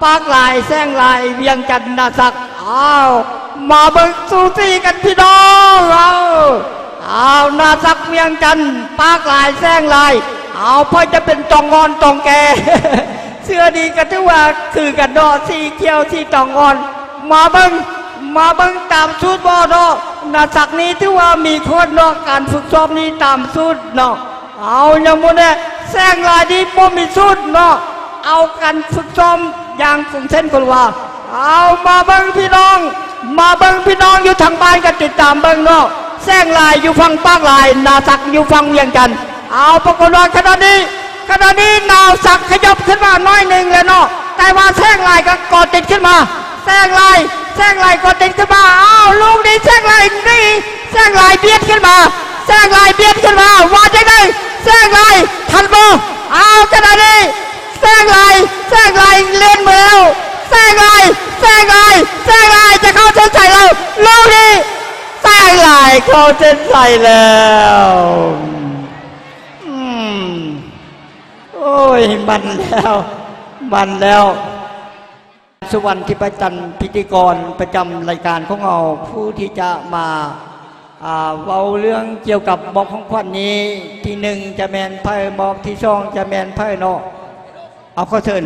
ปากลายแซงลายเวียงจันทร์นาศักดิ์มาเบิ่งสูสีกันพี่น้องนาศักดิ์เวียงจันทร์ปากลายแซงลายเพราะจะเป็นตองงอนตองแก เสื้อดีกันที่ว่าคือกันดอสีเขียวที่ตองงอนมาเบิ่งตามสูตรบ่เนาะนาศักดิ์นี้ที่ว่ามีคนเนาะการฝึกซ้อมนี้ตามสูตรเนาะอย่างโมเนี่ยแซงลายดีบ่มีสูตรเนาะเอากันฝึกซ้อมอย่างคงเส้นคนว่ามาเบิ่งพี่น้องอยู่ทางบ้านกันติดตามเบิ่งเนาะแซงลายอยู่ฝั่งปากลายนาศักดิ์อยู่ฝั่งเวียงจันทร์ปรากฏว่าขณะนี้นาศักดิ์ขยับขึ้นมาน้อยหนึ่งเลยเนาะแต่ว่าแซงลายก็กอดติดขึ้นมาแซงลายกอดติดขึ้นมาลูกนี้แซงลายเบียดขึ้นมาว่าจะได้แซงลายทันบ่ขณะนี้แซงลายเล่นมือแล้วแซงลายจะเข้าเส้นชัยแล้วลูกนี้แซงลายเข้าเส้นชัยแล้วโอ้ยมันแล้วสุวรรณทิพจันทร์พิธีกรประจำรายการของเราผู้ที่จะมาเว้าเรื่องเกี่ยวกับบอกของขวัญนี้ที่หนึ่งจะแมนไพ่บอกที่สองจะแมนไพ่เนาะเอาข้อเชิญ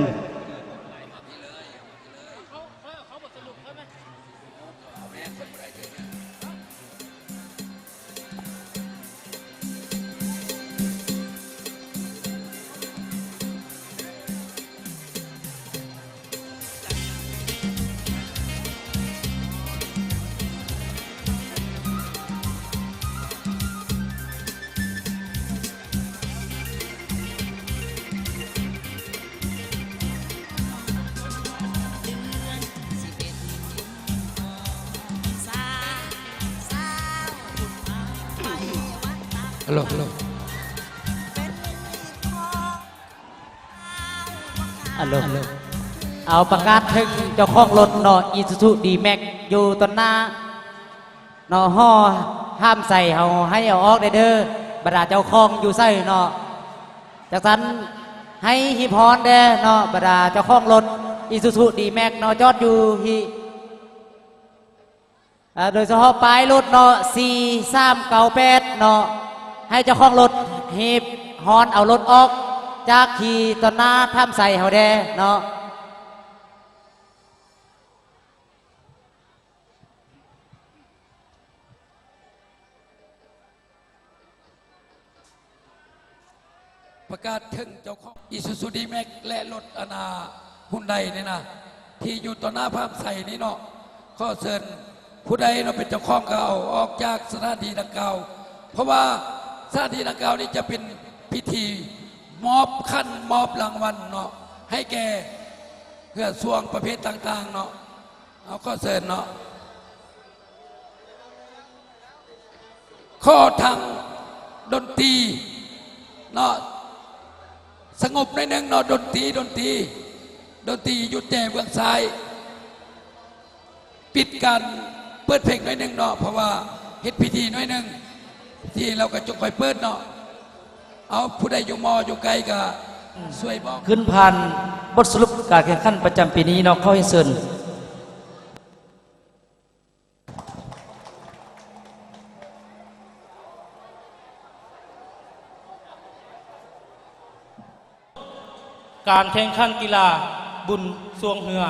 ฮัลโหลเอาประกาศถึงเจ้าของรถเนาะอีซูซูดีแม็กอยู่ตอนหน้าเนาะห่อห้ามใส่เฮาให้เอาออกได้เด้อบรรดาเจ้าของอยู่ใส่เนาะจากนั้นให้ฮิพรเด้เนาะบรรดาเจ้าของรถอีซูซูดีแม็กเนาะจอดอยู่ที่โดยเฉพาะปลายรถเนาะ4398เนาะให้เจ้าของรถฮีบฮอนเอารถออกจากขี่ตอนหน้าท่ามใส่เฮาแดเนาะประกาศถึงเจ้าของอิซูซูดีแม็กและรถอนาหุ่นใดนี่นะที่อยู่ต่อหน้าภาพใส่นี้เนาะข้อเชิญผู้ใดเราเป็นเจ้าของเก่าออกจากสถานที่ดังกล่าวเพราะว่าสถานที่ดังกล่าวนี้จะเป็นพิธีมอบขั้นมอบรางวัลเนาะให้แก่เพื่อส่วงประเภทต่างๆเนาะเอาข้อเชิญเนาะข้อทางดนตรีเนาะสงบในหนึ่งเนาะดนตรีหยุดแต่เบื้องซ้ายปิดการเปิดเพลงหน่อยหนึ่งเนาะเพราะว่าเฮ็ดพิธีหน่อยหนึ่งที่เราก็จงคอยเปิดเนาะเอาผู้ใดอยู่มออยู่ไกลก็ช่วยบอกขึ้นผ่านบทสรุปการแข่งขันประจำปีนี้เนาะเข้าให้เชิญการแข่งขันกีฬาบุญสวงเหือ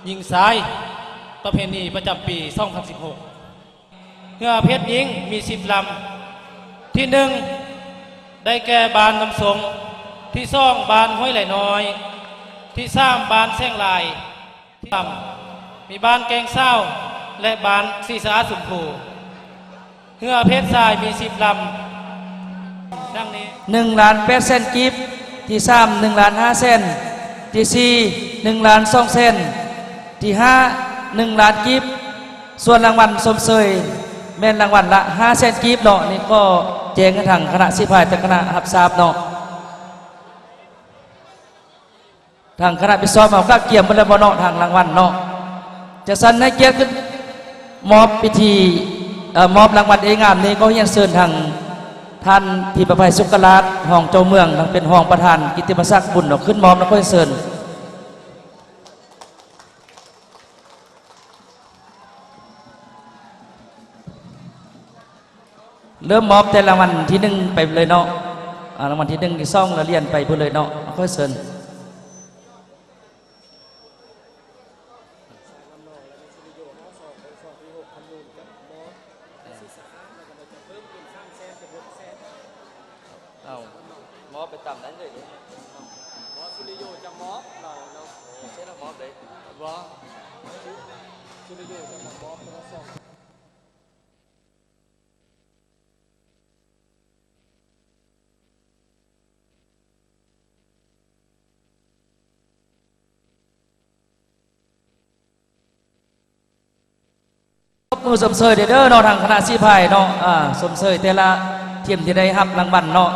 ยิงซ้ายประเพณีประจำปี 2016 เหือเพชรยิงมี10 ลำที่1ได้แก่บานน้ำสงที่2บานห้วยไหลน้อยที่3บานแซงลายที่3มีบานแกงเศร้าและบานสีสาสุมพูเหือเพชรทรายมี10 ลำดังนี้1,800,000 กิฟที่3 1,500,000ที่4 1,200,000ที่5 1,000,000 กิฟส่วนรางวัลสมเสยแม่นรางวัลละ500,000 กิฟเนาะนี่ก็แจ้งกันทางคณะสิพายแต่คณะรับทราบเนาะทางคณะไปซ้อมเอาก็เกี่ยมบรรบเนาะทางรางวัลเนาะจะสั่นให้เกียรติขึ้นมอบพิธีมอบรางวัลเองงามนี้ก็ยังเชิญทางท่านที่ประภัยสุขลาภห้องเจ้าเมืองเป็นห้องประธานกิตติมศักดิ์บุญเนาะขึ้นมอบแล้วก็เชิญ เริ่มมอบแต่รางวัลที่หนึ่งไปเลยเนาะรางวัลที่หนึ่งที่ซ่องเราเรียนไปเพื่อเลยเนาะค่อยเชิญเอามอบไปตามนั้นเลยมอบสุริโยจะมอบเราใช่เรามอบเลยว่าสุริโยจะมอบเราซ่องมือสมเสยเด้อเนาะทางคณะสีพายเนาะสมเสยแต่ละทีมที่ได้รับรางวัลเนาะ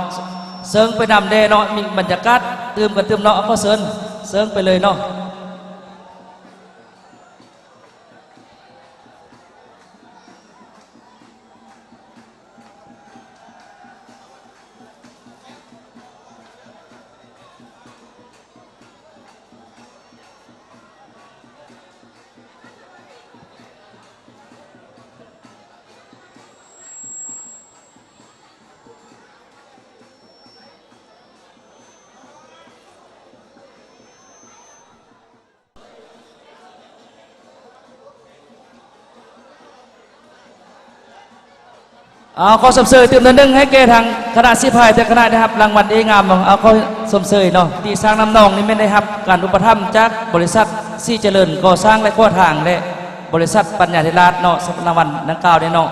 เสริงไปนำเด้เนาะมีบรรยากาศตื่มกันตื่มเนาะก็เสริงไปเลยเนาะขอสมเสยตื่มนึงให้แก่ทางคณะสีพายแต่คณะนะครับรางวัลเองามเอาขอสมเสยเนาะที่สร้างน้ำนองนี่ไม่ได้ครับการอุปถัมภ์จากบริษัทซี่เจริญก่อสร้างและก่อทางและบริษัทปัญญาธิราชเนาะรางวัลดังกล่าวเนี่ยเนาะ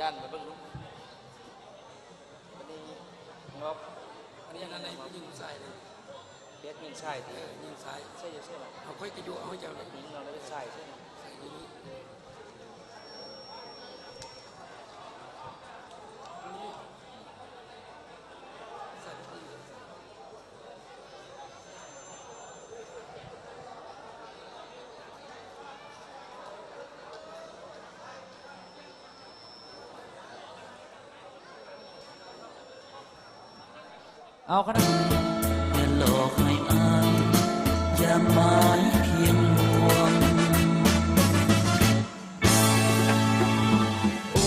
จานมาเบิ่งลูกอันนี้งบอันนี้อันไหนยิงใส่เลยเบ็ดยิงใส่ยิงใส่ใช่ใช่เอาค่อยกระยุเอาเจ้าเลยยิงเราได้ใส่ใช่ใส่นี้เอาคณะอย่าหลอกให้อายอย่าหมายเพียงลวงโอ้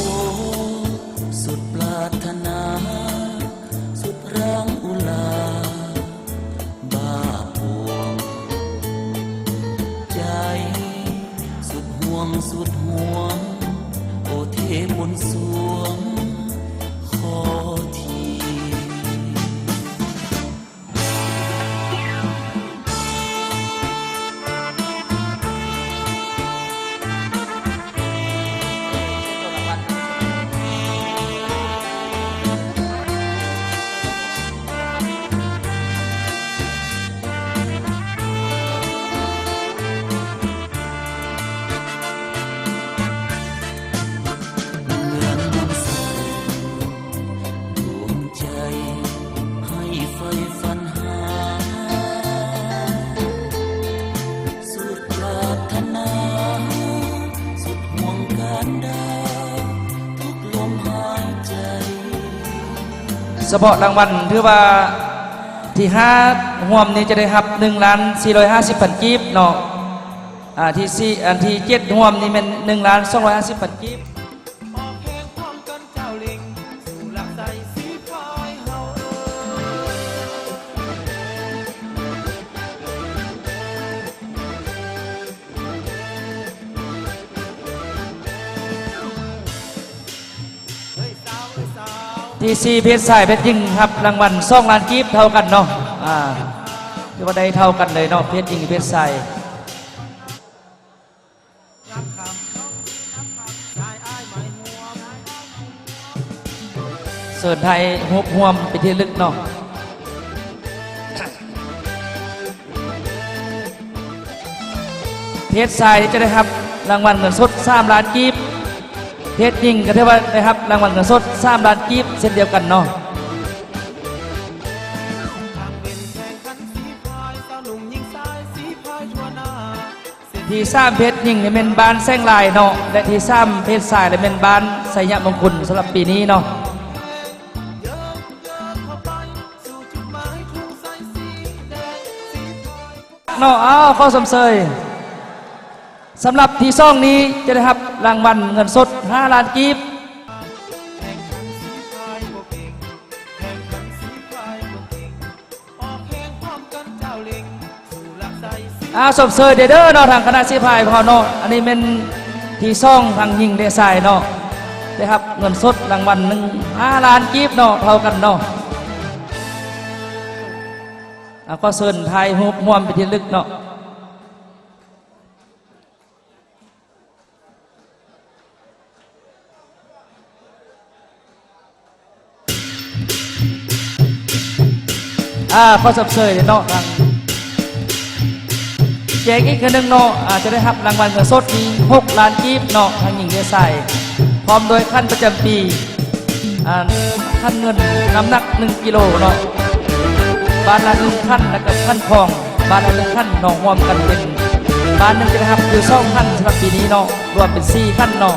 สุดปรารถนาสุดรังอุลาบ้าพวงใจสุดห่วงสุดห่วงโอเทมนต์สวงขอที เฉพาะรางวัลถือว่าที่5ห่วมนี้จะได้รับ1,450,000 กีบเนาะที่4อันที่7ห่วมนี้เป็น1,250,000 กีบที่4เพชรสายเพชรยิงครับรางวัล2 ล้านกีบเท่ากันเนาะถือว่าได้เท่ากันเลยเนาะเพชรยิงเพชรสายเสิร์ฟไทยฮุบห่วมไปที่ลึกเนาะเพชรสายจะได้ครับรางวัลเงินสด3 ล้านกีบเพชรยิงก็เท่าว่านะครับรางวัลเงินสด3 ล้านกีบเช่นเดียวกันเนาะที่3เพชรยิงเนี่ยเป็นบ้านแซงลายเนาะและที่3เพชรสายเนี่ยเป็นบ้านไสยมงคลสำหรับปีนี้เนาะเนาะข้อสมเสย สำหรับที่ซ่องนี้จะได้รับรางวัลเงินสด5 ล้านกีบสมเสยเด้อเนาะทางคณะสิพายพอเนาะอันนี้เป็นที่ซ่องทางยิงเดซายเนาะได้ครับเงินสดรางวัล5 ล้านกีบเนาะเท่ากันเนาะก็เชิญไทยฮุบม่วมไปที่ลึกเนาะข้อสับเสยเนาะทางแจกอีกคนหนึ่งเนาะจะได้รับรางวัลเงินสดนี้6 ล้านกีบเนาะทางหญิงเดซายพร้อมโดยขั้นประจำปีขั้นเงินน้ำหนัก1 กิโลเนาะบ้านละ1 ขั้นแล้วก็ขั้นทองบ้านละ1 ขั้นเนาะรวมกันเป็นบ้านหนึ่งจะได้รับอยู่2 ขั้นสำหรับปีนี้เนาะรวมเป็น4 ขั้นเนาะ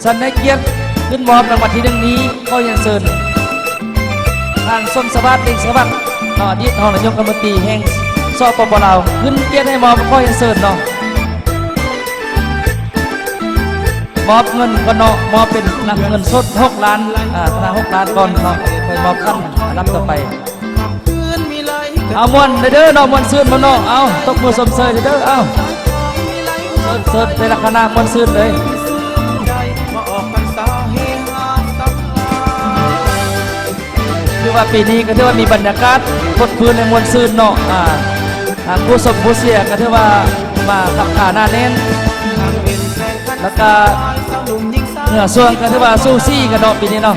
สันในเกียรติขึ้นมอบรางวัลที่1นี้ก็ยังเชิญทางส้มสวัสดิ์เองสวัสดิ์อดีตรองนายกรัฐมนตรีแห่งสปปลาวขึ้นเกียรติให้มอบข้อยังเชิญเนาะมอบเงินก็เนาะมอบเป็นเงินสด6 ล้านธนา6 ล้านก่อนเนาะไปมอบขั้นรับต่อไปเอามวนเด้อเนาะมวนซื่นมาเนาะเอาตกมือสมเสยเด้อเอาเสิร์ฟในลักษณะมวนซื่นเลยคือว่าปีนี้ก็ถือว่ามีบรรยากาศพดพื้นในมวลซื่นเนาะทางผู้สมผู้เสียก็ถือว่ามาขับขาหน้าเน้นแล้วก็เหนือส่วนก็ถือว่าสู้ซี่กันเนาะปีนี้เนาะ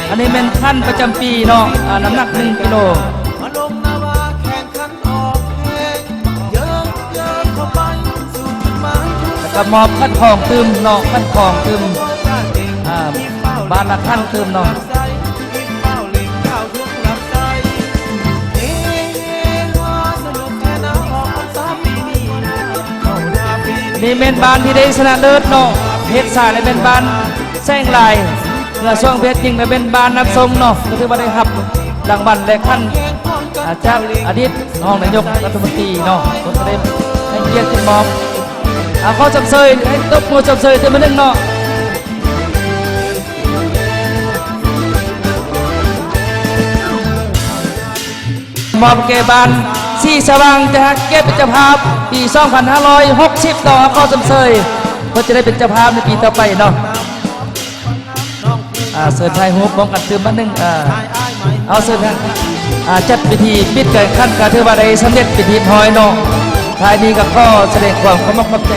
อันนี้เป็นขั้นประจำปีเนาะน้ำหนัก1 กิโลแล้วก็มอบขั้นของตืมเนาะขั้นของตืมบ้านละขั้นตืมเนาะนี่เป็นบ้านที่ได้ชนะเลิศเนาะเพชรสายและเป็นบ้านแซงลายเมื่อช่วงเพชรยิงและเป็นบ้านนับทรงเนาะก็ถือว่าได้รับรางวัลและขั้นจากอดีตรองนายกรัฐมนตรีเนาะก็ได้ให้เกียรติขึ้นมอบข้อจำเสยให้ตบมือจำเสยเต็ม1เนาะมอบแก่บ้านสีสว่างจะเก็บเป็นเจ้าภาพปี 2560 ต่อข้อจำเสยก็จะได้เป็นเจ้าภาพในปีต่อไปเนาะเสิร์ฟไทยฮุบป้องกันตืม1เอาเสิร์ฟจัดพิธีปิดการขั้นการถือว่าได้สำเร็จพิธีพอยเนาะท้ายนี้ก็ขอแสดงความขอบคุณใจ